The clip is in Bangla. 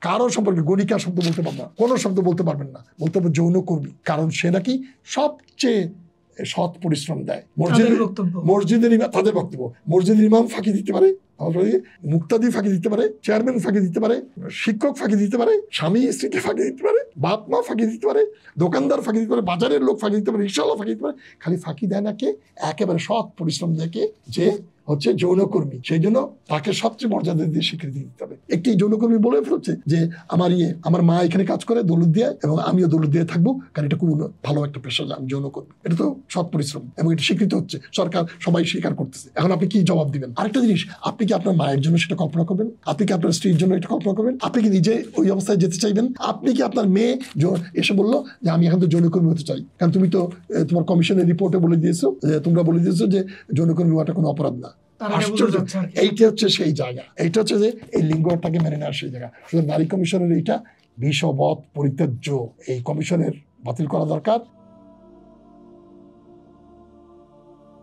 কারো সম্পর্কে গণিকা শব্দ বলতে পারবেন না, কোনো শব্দ বলতে পারবেন না, বলতে হবে যৌনকর্মী। কারণ সে নাকি সবচেয়ে সৎ পরিশ্রম দেয়। মসজিদের ইমাম, তাদের বক্তব্য, মসজিদের ইমাম ফাঁকি দিতে পারে, মুক্তাদি ফাঁকি দিতে পারে, চেয়ারম্যান ফাঁকি দিতে পারে, শিক্ষক ফাঁকি দিতে পারে, স্বামী স্ত্রীকে ফাঁকি দিতে পারে, বাপ মা ফাঁকি দিতে পারে, দোকানদার ফাঁকি দিতে পারে, বাজারের লোক ফাঁকি দিতে পারে, রিক্সাওয়ালা ফাঁকি দিতে পারে। খালি ফাঁকি দেয় না কে? একেবারে সৎ পরিশ্রম দেখে যে হচ্ছে যৌনকর্মী। সেই জন্য তাকে সবচেয়ে মর্যাদা দিয়ে স্বীকৃতি দিতে হবে। একটি যৌনকর্মী বলে ফেলছে যে আমার মা এখানে কাজ করে দৌলত দিয়ে, এবং আমিও দৌলত দিয়ে থাকবো, কারণ এটা খুব ভালো একটা পেশা, আমি যৌনকর্মী। এটা তো সৎ পরিশ্রম এবং এটা স্বীকৃত হচ্ছে, সরকার সবাই স্বীকার করতেছে। এখন আপনি কি জবাব দিবেন? আরেকটা জিনিস, আপনি কি আপনার মায়ের জন্য সেটা কল্পনা করবেন? আপনি কি আপনার স্ত্রীর জন্য এটা কল্পনা করবেন? আপনি কি নিজে ওই অবস্থায় যেতে চাইবেন? আপনি কি আপনার মেয়ে এসে বললো যে আমি এখন তো যৌনকর্মী হতে চাই, কারণ তুমি তো তোমার কমিশনের রিপোর্টে বলে দিয়েছো, তোমরা বলে দিয়েছো যে যৌনকর্মী হওয়াটা কোনো অপরাধ না। আশ্চর্য। এইটা হচ্ছে সেই জায়গা, এইটা হচ্ছে যে এই লিঙ্গটাকে মেনে নেওয়ার সেই জায়গা। শুধু নারী কমিশনের এইটা বিষবৎ পরিত্যাজ্য, এই কমিশনের বাতিল করা দরকার।